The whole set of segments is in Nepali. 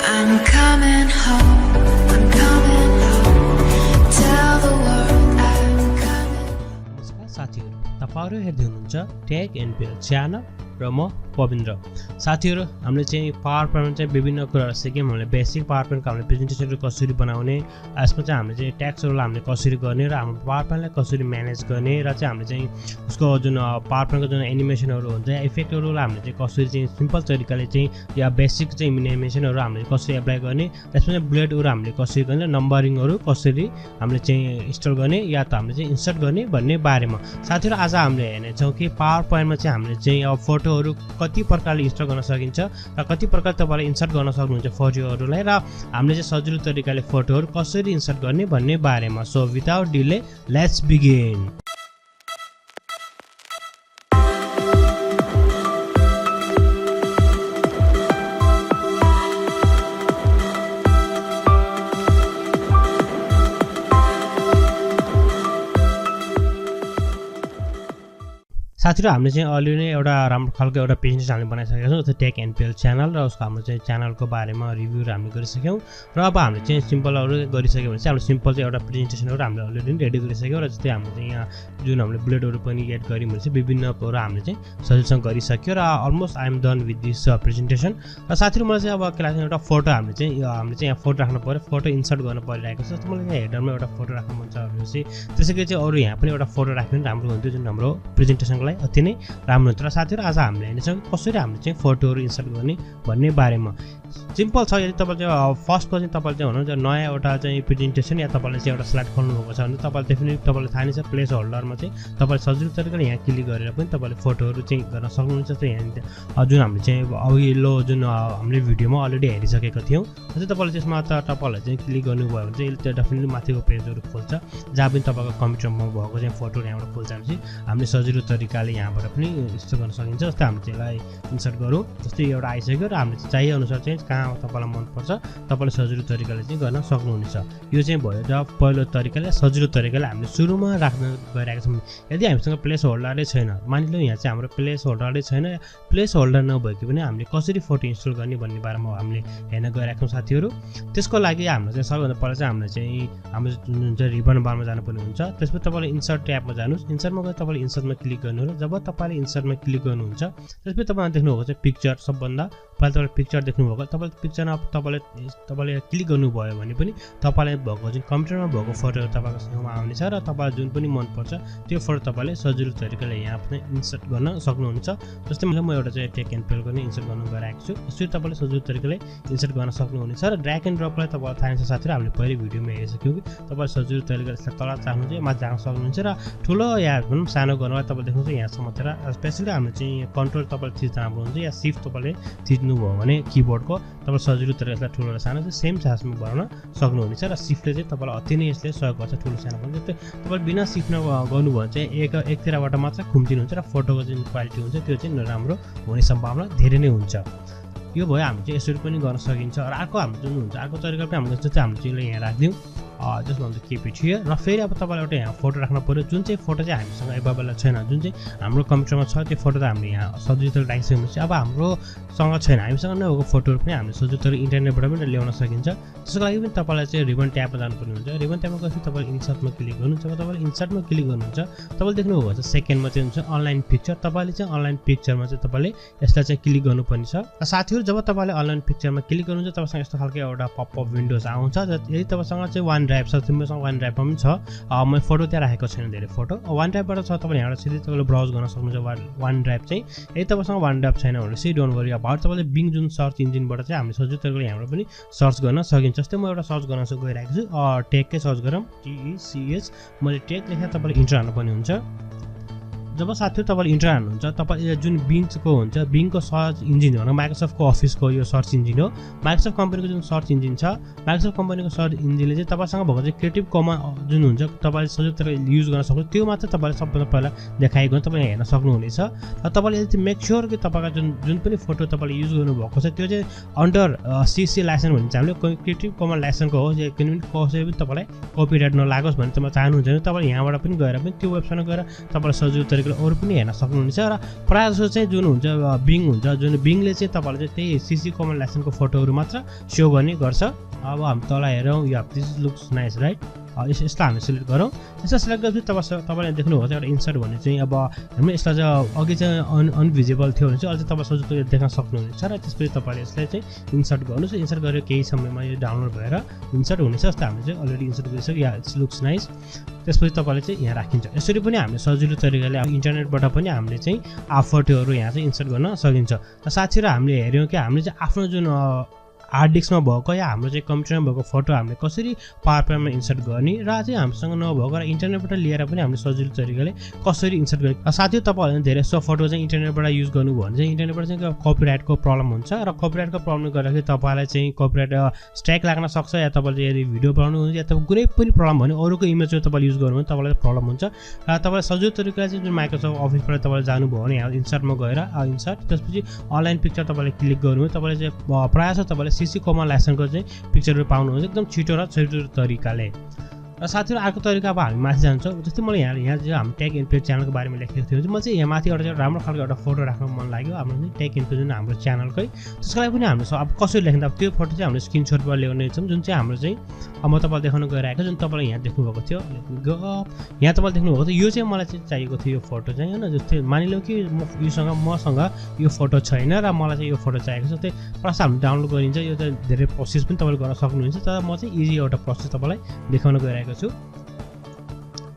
I'm coming home. I'm coming home. Tell the world I'm coming. नमस्कार साथीहरु, तपाईहरु हेर्दै हुनुहुन्छ टेक एनपीएल च्यानल र म पविन्द्र। साथीहरु, हामीले चाहिँ पावर पोइन्टमा चाहिँ विभिन्न कुराहरु सिक्यौं। हामीले बेसिक पावर पोइन्टको हामीले प्रेजेन्टेसनहरु कसरी बनाउने, यसमा चाहिँ हामीले चाहिँ ट्याक्सहरुलाई हामीले कसरी गर्ने र हाम्रो पावर पोइन्टलाई कसरी म्यानेज गर्ने र चाहिँ हामीले चाहिँ उसको जुन पावर पोइन्टको जुन एनिमेसनहरु हुन्छ या इफेक्टहरुलाई हामीले चाहिँ कसरी चाहिँ सिम्पल तरिकाले चाहिँ या बेसिक चाहिँ एनिमेसनहरु हामीले कसरी एप्लाई गर्ने, त्यसमा चाहिँ बुलेटहरु हामीले कसरी गर्ने, नम्बरिङहरु कसरी हामीले चाहिँ इन्स्टल गर्ने या त हामीले चाहिँ इन्सर्ट गर्ने भन्ने बारेमा। साथीहरु, आज हामीले हेर्नेछौं कि पावर पोइन्टमा चाहिँ हामीले चाहिँ अब फोटोहरु कति प्रकारले इन्स्टल गर्न सकिन्छ र कति प्रकार तपाईले इन्सर्ट गर्न सक्नुहुन्छ फोटोहरुलाई र हामीले चाहिँ सजिलो तरिकाले फोटोहरु कसरी इन्सर्ट गर्ने भन्ने बारेमा। So without delay let's begin. साथीहरु, हामीले चाहिँ अलरेडी नै एउटा राम्रो खालको एउटा प्रेजेन्टेसन हामीले बनाइसकेका छौं, जस्तै टेक एनपीएल च्यानल र उसको हाम्रो चाहिँ च्यानलको बारेमा रिभ्यूहरु हामीले गरिसक्यौं र अब हामीले चाहिँ सिम्पलहरु गरिसक्यौं भने चाहिँ हाम्रो सिम्पल चाहिँ एउटा प्रेजेन्टेसनहरु हामीले अलरेडी नै रेडी गरिसक्यौं र जस्तै हामीले चाहिँ यहाँ जुन हामीले बुलेटहरु पनि एड गर्यौं भने चाहिँ विभिन्न कुरा हामीले चाहिँ सजिलोसँग गरिसक्यो र almost I am done with this presentation. र साथीहरु, मलाई चाहिँ अब के लाग्छ एउटा फोटो हामीले चाहिँ यहाँ फोटो राख्नु पर्यो, फोटो इन्सर्ट गर्न परिरहेको छ। जस्तो मलाई यहाँ हेडरमा एउटा फोटो राख्नु मन छ भनेपछि त्यसैगरी चाहिँ अरु यहाँ पनि एउटा फोटो राख्यो भने राम्रो हुन्थ्यो, जुन हाम्रो प्रेजेन्टेसनको लागि अति नै राम्रो हुन्छ। र साथीहरु, आज हामीले हेर्नेछौं कसरी हामीले चाहिँ फोटोहरु इन्सर्ट गर्ने भन्ने बारेमा। सिम्पल छ। यदि तपाईले चाहिँ फर्स्टको चाहिँ तपाईले चाहिँ हुनुहुन्छ नयाँ एउटा चाहिँ प्रेजेन्टेसन या तपाईले चाहिँ एउटा स्लाइड खोल्नु भएको छ भने तपाईले डेफिनेटली तपाईलाई थाहा नै छ प्लेस होल्डरमा चाहिँ तपाईले सजिलो तरिकाले यहाँ क्लिक गरेर पनि तपाईले फोटोहरु चाहिँ गर्न सक्नुहुन्छ। जस्तै यहाँ जुन हामीले चाहिँ अघिल्लो जुन हामीले भिडियोमा अलरेडी हेरिसकेका थियौं, जस्तै तपाईले त्यसमा त तपाईलाई चाहिँ क्लिक गर्नुभयो भने चाहिँ यसले डेफिनेटली माथिको पेजहरु खोल्छ, जहाँ पनि तपाईको कम्प्युटरमा भएको चाहिँ फोटो यहाँबाट खोल्छ भने हामीले सजिलो तरिकाले यहाँबाट पनि इन्स्टल गर्न सकिन्छ। जस्तै हामीले त्यसलाई इन्सर्ट गरौँ, जस्तै एउटा आइसक्यो र हामीले चाहिए अनुसार चाहिँ कहाँ तपाईलाई मन पर्छ तपाईले सजिलो तरिकाले चाहिँ गर्न सक्नुहुनेछ। यो चाहिँ भयो र पहिलो तरिकाले सजिलो तरिकाले हामीले सुरुमा राख्न गइरहेका छौं। यदि हामीसँग प्लेस होल्डरै छैन, मानिलिउँ यहाँ चाहिँ हाम्रो प्लेस होल्डरै छैन, प्लेस होल्डर नभएको पनि हामीले कसरी फोटो इन्स्टल गर्ने भन्ने बारेमा हामीले हेर्न गइरहेका छौं साथीहरु। त्यसको लागि हाम्रो चाहिँ सबैभन्दा पहिला चाहिँ हामीले चाहिँ हाम्रो जुन चाहिँ रिबन बारमा जानुपर्ने हुन्छ। त्यसपछि तपाईले इन्सर्ट ट्याबमा जानुस्, इन्सर्टमा गएर तपाईले इन्सर्टमा क्लिक गर्नु र जब तपाईले इन्सर्टमा क्लिक गर्नुहुन्छ त्यसपछि तपाईले देख्नुभएको चाहिँ पिक्चर, सबभन्दा पहिला तपाईले पिक्चर देख्नुभएको, तपाईले पिक्चरमा तपाईले क्लिक गर्नुभयो भने पनि तपाईलाई भएको जुन कम्प्युटरमा भएको फोटो तपाईको छेउमा आउनेछ र तपाईलाई जुन पनि मन पर्छ त्यो फोटो तपाईले सजिलो तरिकाले यहाँ पनि इन्सर्ट गर्न सक्नुहुन्छ। जस्तै म एउटा चाहिँ टेक एनपीएलको नै इन्सर्ट गर्न गइरहेको छु। यसरी तपाईले सजिलो तरिकाले इन्सर्ट गर्न सक्नुहुनेछ र ड्र्याग एन्ड ड्रपलाई तपाईलाई थाहा छ साथीहरु, हामीले पहिलो भिडियोमा हेरिसक्यौं कि तपाईले सजिलो तरिकाले यसलाई तल चाहनुहुन्छ माथि राख्न सक्नुहुन्छ र ठुलो या भनौं सानो गर्नलाई तपाईले देख्नुहुन्छ यहाँसम्म मात्र। स्पेशली हामीले चाहिँ कन्ट्रोल तपाईले थिच्दा राम्रो हुन्छ या शिफ्ट तपाईले थिच्नु भयो भने किबोर्डको तपाईले सजिलो तरिकाले ठुलो र सानो चाहिँ सेम साइजमा बनाउन सक्नुहुनेछ र शिफ्टले चाहिँ तपाईलाई अति नै यसले सहयोग गर्छ ठुलो सानो पनि। जस्तै तपाईले बिना शिफ्ट गर्नु भयो चाहिँ एकतिरबाट मात्र खुम्चिनुहुन्छ र फोटोको जुन क्वालिटी हुन्छ त्यो चाहिँ नराम्रो हुने सम्भावना धेरै नै हुन्छ। यो भयो हामी चाहिँ यसरी पनि गर्न सकिन्छ। र अर्को हाम्रो जुन हुन्छ अर्को तरिका पनि हामीले जस्तै हामीले चाहिँ यहाँ राख्दियौं जस्ट भन्दा के पिछियो र फेरि अब तपाईलाई एउटा यहाँ फोटो राख्न पर्यो, जुन चाहिँ फोटो चाहिँ हामीसँग एभाइलेबल छैन, जुन चाहिँ हाम्रो कम्प्युटरमा छ त्यो फोटो त हामीले यहाँ सजिलो तरिकाले राखिसकेपछि अब हाम्रोसँग छैन, हामीसँग नभएको फोटोहरु पनि हामीले सजिलो तरिकाले इन्टरनेटबाट पनि ल्याउन सकिन्छ। त्यसको लागि पनि तपाईलाई चाहिँ रिबन ट्याबमा जानुपर्ने हुन्छ। रिबन ट्याबमा गएपछि तपाईले इन्सर्टमा क्लिक गर्नुहुन्छ। जब तपाईले इन्सर्टमा क्लिक गर्नुहुन्छ तपाईले देख्नुभएको छ सेकेन्डमा चाहिँ हुन्छ अनलाइन पिक्चर। तपाईले चाहिँ अनलाइन पिक्चरमा चाहिँ तपाईले यसलाई चाहिँ क्लिक गर्नुपर्ने छ। र साथीहरु, जब तपाईले अनलाइन पिक्चरमा क्लिक गर्नुहुन्छ तपाईसँग यस्तो खालको एउटा पपअप विन्डोज आउँछ। यदि तपाईसँग चाहिँ वन ड्राइभ छ, तिमीसँग वन ड्राइभमा पनि छ, मैले फोटो त्यहाँ राखेको छैन धेरै फोटो, वन ड्राइभबाट छ तपाईले यहाँबाट सिधै तपाईले ब्राउज गर्न सक्नुहुन्छ वन ड्राइभ चाहिँ। यदि तपाईसँग वन ड्राइभ छैन भने चाहिँ डोन्ट वरी अबाउट, तपाईले बिङ जुन सर्च इन्जिनबाट चाहिँ हामीले सजिलो तरिकाले यहाँबाट पनि सर्च गर्न सकिन्छ। जस्तै म एउटा सर्च गर्न गइरहेको छु, टेककै सर्च गरौँ, TECH, मैले टेक लेखेर तपाईले इन्टर हाल्नुपर्ने हुन्छ। जब साथीहरु तपाईले इन्टर हाल्नुहुन्छ तपाईले जुन बिङको हुन्छ बिङको सर्च इन्जिन हो, माइक्रोसफ्टको अफिसको यो सर्च इन्जिन हो। माइक्रोसफ्ट कम्पनीको जुन सर्च इन्जिन छ, माइक्रोसफ्ट कम्पनीको सर्च इन्जिनले चाहिँ तपाईसँग भएको चाहिँ क्रिएटिभ कमन जुन हुन्छ तपाईले सजिलो तरिकाले युज गर्न सक्नुहुन्छ, त्यो मात्र तपाईले सबभन्दा पहिला देखाएको तपाईले हेर्न सक्नुहुनेछ। र तपाईले यदि मेक श्योर कि तपाईको जुन पनि फोटो तपाईले युज गर्नुभएको छ त्यो चाहिँ अन्डर CC लाइसेन्स भन्छ, हामीले क्रिएटिभ कमन लाइसेन्सको हो, किनभने कसै पनि तपाईलाई कपिराइट नलागोस् भन्ने तपाईले चाहनुहुन्छ भने तपाईले यहाँबाट पनि गएर पनि त्यो वेबसाइटमा गएर तपाईले सजिलो तरिकाले अरू पनि हेर्न सक्नुहुनेछ र प्रायः जसो चाहिँ जुन हुन्छ बिङ हुन्छ जुन बिङले चाहिँ तपाईँलाई चाहिँ त्यही सीसी कमन लाइसेन्सको फोटोहरू मात्र सो गर्ने गर्छ। अब हामी तल हेरौँ यो दिस लुक्स नाइस राइट। यसलाई हामी सिलेक्ट गरौँ। यसलाई सिलेक्ट गरेपछि तपाईँले देख्नुभएको छ एउटा इन्सर्ट भन्ने चाहिँ अब हामी यसलाई चाहिँ अघि चाहिँ अनभिजिबल थियो भने चाहिँ अहिले चाहिँ तपाईँ सजिलो देख्न सक्नुहुनेछ र त्यसपछि तपाईँले यसलाई चाहिँ इन्सर्ट गर्नुहोस्। इन्सर्ट गरेर केही समयमा यो डाउनलोड भएर इन्सर्ट हुनेछ। जस्तो हामीले चाहिँ अलरेडी इन्सर्ट गरिसक्यो या इट्स लुक्स नाइस। त्यसपछि तपाईँले चाहिँ यहाँ राखिन्छ। यसरी पनि हामीले सजिलो तरिकाले इन्टरनेटबाट पनि हामीले चाहिँ फोटोहरू यहाँ चाहिँ इन्सर्ट गर्न सकिन्छ। र साथीहरू हामीले हेऱ्यौँ कि हामीले चाहिँ आफ्नो जुन हार्ड डिस्कमा भएको या हाम्रो चाहिँ कम्प्युटरमा भएको फोटो हामीले कसरी पावरपोइन्टमा इन्सर्ट गर्ने र चाहिँ हामीसँग नभएको र इन्टरनेटबाट लिएर पनि हामीले सजिलो तरिकाले कसरी इन्सर्ट गर्ने। साथै तपाईँहरूले धेरै जस्तो फोटो चाहिँ इन्टरनेटबाट युज गर्नुभयो भने चाहिँ इन्टरनेटबाट चाहिँ कपिराइटको प्रब्लम हुन्छ र कपिराइटको प्रब्लमले गर्दाखेरि तपाईँलाई चाहिँ कपिराइट स्ट्राइक लाग्न सक्छ या तपाईँले यदि भिडियो बनाउनुहुन्छ या तपाईँ कुनै पनि प्रब्लम भने अरूको इमेज तपाईँले युज गर्नुभयो भने तपाईँलाई प्रब्लम हुन्छ। र तपाईँलाई सजिलो तरिकाले चाहिँ जुन माइक्रोसफ्ट अफिसबाट तपाईँले जानुभयो भने यहाँ इन्सर्टमा गएर इन्सर्ट त्यसपछि अनलाइन पिक्चर तपाईँले क्लिक गर्नुभयो तपाईँले चाहिँ प्रायः जस्तो तपाईँले सीसी कमन लाइसेन्सको चाहिँ पिक्चरहरू पाउनुहुन्छ एकदम छिटो र छिटो तरिकाले। र साथीहरू अर्को तरिका अब हामी माथि जान्छौँ। जस्तै मलाई यहाँ चाहिँ हामी टेक एनपेल च्यानलको बारेमा लेखेको थियो म चाहिँ यहाँ माथि एउटा राम्रो खालको एउटा फोटो राख्न मन लाग्यो हाम्रो चाहिँ टेक एनपेल जुन हाम्रो च्यानलकै त्यसको लागि पनि हामीले अब कसरी लेख्दा त्यो फोटो चाहिँ हामीले स्क्रिनसटबाट ल्याउने छौँ जुन चाहिँ हाम्रो चाहिँ म तपाईँलाई देखाउन गइरहेको जुन तपाईँले यहाँ देख्नुभएको थियो यहाँ तपाईँले देख्नुभएको थियो यो चाहिँ मलाई चाहिँ चाहिएको थियो यो फोटो चाहिँ होइन। जस्तै मानिलिउँ कि मसँग यो फोटो छैन र मलाई चाहिँ यो फोटो चाहिएको छ। त्यही प्लस हामीले डाउनलोड गरिन्छ। यो चाहिँ धेरै प्रोसेस पनि तपाईँले गर्न सक्नुहुन्छ तर म चाहिँ इजी एउटा प्रोसेस तपाईँलाई देखाउन गइरहेको छु।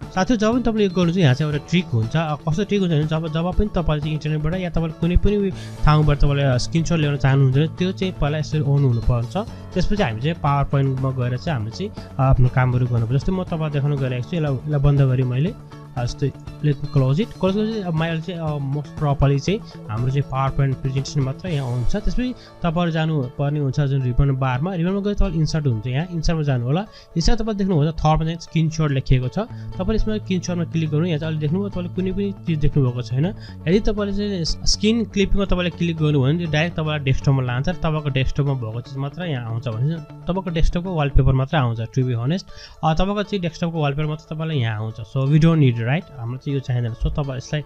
साथै जब पनि तपाईँले यो गर्नु चाहिँ यहाँ चाहिँ एउटा ट्रिक हुन्छ। कस्तो ट्रिक हुन्छ भने जब पनि तपाईँले चाहिँ इन्टरनेटबाट या तपाईँले कुनै पनि ठाउँबाट तपाईँले स्क्रिनसट ल्याउन चाहनुहुन्छ त्यो चाहिँ पहिला यसरी अन हुनुपर्छ। त्यसपछि हामी चाहिँ पावर पोइन्टमा गएर चाहिँ हामीले चाहिँ आफ्नो कामहरू गर्नुपर्छ। जस्तै म तपाईँलाई देखाउन गइरहेको छु। यसलाई बन्द गरेँ मैले। जस्तै let me close it. Close गरेपछि अब मैले चाहिँ मोस्ट प्रपरली चाहिँ हाम्रो चाहिँ पावर पोइन्ट प्रेजेन्टेसन मात्र यहाँ आउँछ। त्यसपछि तपाईँहरू जानुपर्ने हुन्छ जुन रिबन बारमा गएर तपाईँले इन्सर्ट हुन्छ। यहाँ इन्सर्टमा जानु होला। इन्सर्ट तपाईँले देख्नुहुन्छ थर्डमा चाहिँ स्क्रिनसट लेखिएको छ। तपाईँले यसमा स्क्रिनसटमा क्लिक गर्नु। यहाँ चाहिँ अहिले देख्नुभयो तपाईँले कुनै पनि चिज देख्नुभएको छैन। यदि तपाईँले चाहिँ स्क्रिन क्लिपिङमा तपाईँले क्लिक गर्नुभयो भने त्यो डाइरेक्ट तपाईँलाई डेस्कटपमा लान्छ। तपाईँको डेस्कटपमा भएको चिज मात्र यहाँ आउँछ भने तपाईँको डेस्कटपको वालपेपर मात्र आउँछ। टु बी हनेस्ट तपाईँको चाहिँ डेस्कटपको वालपेपर मात्र तपाईँलाई यहाँ आउँछ। So we don't need right हाम्रो चाहिँ यो चाहिँदैन। सो तपाईँ यसलाई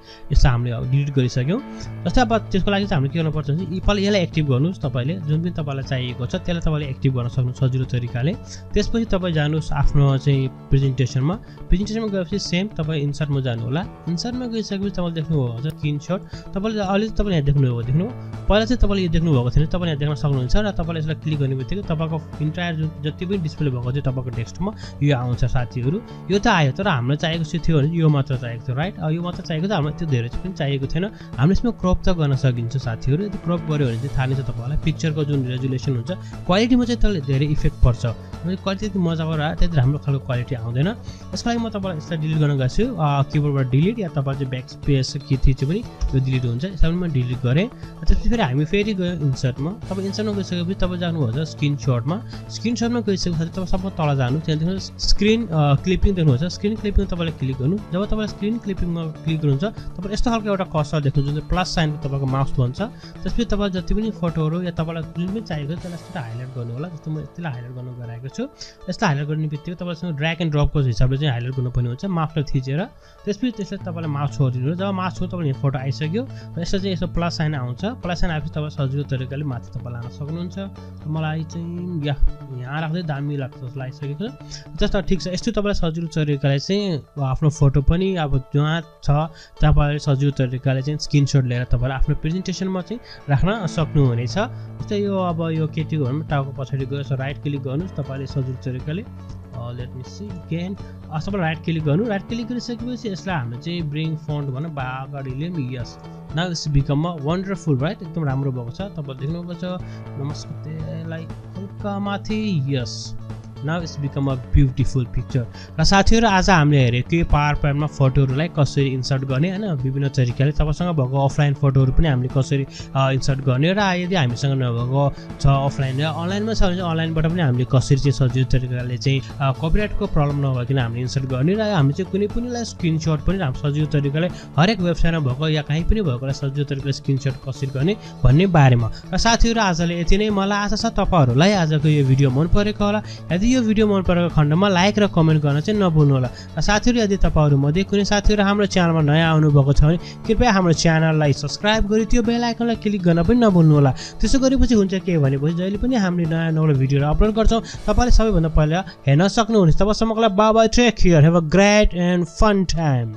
हामीले डिलिट गरिसक्यौँ। जस्तै अब त्यसको लागि चाहिँ हामीले के गर्नुपर्छ भने पहिला यसलाई एक्टिभ गर्नुहोस्। तपाईँले जुन पनि तपाईँलाई चाहिएको छ त्यसलाई तपाईँले एक्टिभ गर्न सक्नु सजिलो तरिकाले। त्यसपछि तपाईँ जानुहोस् आफ्नो चाहिँ प्रेजेन्टेसनमा गएपछि सेम तपाईँ इन्सर्टमा जानु होला। इन्सर्टमा गइसकेपछि तपाईँले देख्नुभएको छ स्क्रिनसट। तपाईँले अहिले तपाईँले यहाँ देख्नुभयो पहिला चाहिँ तपाईँले यो देख्नुभएको थिएन। तपाईँले यहाँ देख्न सक्नुहुन्छ र तपाईँले यसलाई क्लिक गर्ने बित्तिकै तपाईँको इन्टायर जति पनि डिस्प्ले भएको चाहिँ तपाईँको डेस्कटपमा यो आउँछ। साथीहरू यो त आयो तर हाम्रो चाहिएको चाहिँ थियो भने यो मात्र चाहिएको थियो राइट। यो मात्र चाहिएको थियो। हामीलाई त्यो धेरै पनि चाहिएको थिएन। हामीले यसमा क्रप त गर्न सकिन्छ साथीहरू। यदि क्रप गऱ्यो भने चाहिँ थाहा नै छ तपाईँलाई पिक्चरको जुन रेजुलेसन हुन्छ क्वालिटीमा चाहिँ त्यसले धेरै इफेक्ट पर्छ। क्वालिटी त्यति मजाको र त्यति राम्रो खालको क्वालिटी आउँदैन। यसको लागि म तपाईँलाई यसलाई डिलिट गर्न गएको छु। किबोर्डबाट डिलिट या तपाईँ चाहिँ ब्याक स्पेस कि थिच्यो पनि यो डिलिट हुन्छ। यसलाई पनि म डिलिट गरेँ। त्यसपछि फेरि हामी फेरि गयो इन्सर्टमा। तपाईँ इन्सर्टमा गइसकेपछि तपाईँ जानुभएको छ स्क्रिनसटमा गइसकेपछि तपाईँ सबै तल जानु। त्यहाँ देख्नुहोस् स्क्रिन क्लिपिङ देख्नुहुन्छ। स्क्रिन क्लिपिङ तपाईँले क्लिक गर्नु। जब तपाईँ स्क्रिन क्लिपिङमा क्लिक गर्नुहुन्छ तपाईँ यस्तो खालको एउटा कर्सर देख्नुहुन्छ जुन चाहिँ प्लस साइनको तपाईँको माउस भन्छ। त्यसपछि तपाईँ जति पनि फोटोहरू या तपाईँलाई जुन पनि चाहिएको त्यसलाई यस्तो हाइलाइट गर्नु होला। जस्तो म यसलाई हाइलाइट गर्नु गइरहेको छु। यस्तो हाइलाइट गर्ने बित्तिकै तपाईँसँग ड्र्याग एन्ड ड्रपको हिसाबले चाहिँ हाइलाइट गर्नुपर्ने हुन्छ माउसलाई थिचेर। त्यसपछि त्यसलाई तपाईँलाई माउस छोडिदिनु। जब माउस छोड्नु तपाईँले फोटो आइसक्यो यसो चाहिँ यसो प्लस साइन आउँछ। प्लस साइन आएपछि तपाईँ सजिलो तरिकाले माथि तपाईँ लान सक्नुहुन्छ। मलाई चाहिँ यहाँ राख्दै दामी लाग्छ जस्तो लागिसकेको छ। जस्तो ठिक छ। यस्तो तपाईँलाई सजिलो तरिकाले चाहिँ आफ्नो फोटो पनि अब जहाँ छ तपाईँले सजिलो तरिकाले चाहिँ स्क्रिनसट लिएर तपाईँले आफ्नो प्रेजेन्टेसनमा चाहिँ राख्न सक्नुहुनेछ। जस्तै यो अब यो केटीको भनौँ टाउको पछाडि गयो सो राइट क्लिक गर्नुहोस् तपाईँले सजिलो तरिकाले। लेट मी सी अगेन तपाईँले राइट क्लिक गर्नु। राइट क्लिक गरिसकेपछि यसलाई हामीले चाहिँ ब्रिङ फन्ट भनौँ अगाडि ल्याउँ। Yes now it's become wonderful right. एकदम राम्रो भएको छ। तपाईँले देख्नुभएको छ नमस्ते हल्का माथि। Yes now it's become a beautiful picture. र साथीहरू आज हामीले हेरेको कि पावर पोइन्टमा फोटोहरूलाई कसरी इन्सर्ट गर्ने होइन विभिन्न तरिकाले। तपाईँसँग भएको अफलाइन फोटोहरू पनि हामीले कसरी इन्सर्ट गर्ने र यदि हामीसँग नभएको छ अफलाइन र अनलाइनमा छ भने चाहिँ अनलाइनबाट पनि हामीले कसरी चाहिँ सजिलो तरिकाले चाहिँ कपिराइटको प्रब्लम नभइकन हामीले इन्सर्ट गर्ने र हामी चाहिँ कुनै पनिलाई स्क्रिनसट पनि हाम्रो सजिलो तरिकाले हरेक वेबसाइटमा भएको या कहीँ पनि भएकोलाई सजिलो तरिकाले स्क्रिनसट कसरी गर्ने भन्ने बारेमा। र साथीहरू आजले यति नै। मलाई आशा छ तपाईँहरूलाई आजको यो भिडियो मन परेको होला। यदि यो भिडियो मन परेको खण्डमा लाइक र कमेन्ट गर्न चाहिँ नभुल्नु होला। र साथीहरु यदि तपाईहरु मध्ये कुनै साथीहरु हाम्रो च्यानलमा नयाँ आउनु भएको छ भने कृपया हाम्रो च्यानललाई सब्स्क्राइब गरी त्यो बेल आइकनलाई क्लिक गर्न पनि नभुल्नु होला। त्यसो गरेपछि हुन्छ के भनेपछि जहिले पनि हामीले नयाँ नौलो भिडियोहरु अपलोड गर्छौं तपाईले सबैभन्दा पहिला हेर्न सक्नुहुनेछ। तबसम्मको लागि bye bye, take care, have a great and fun time.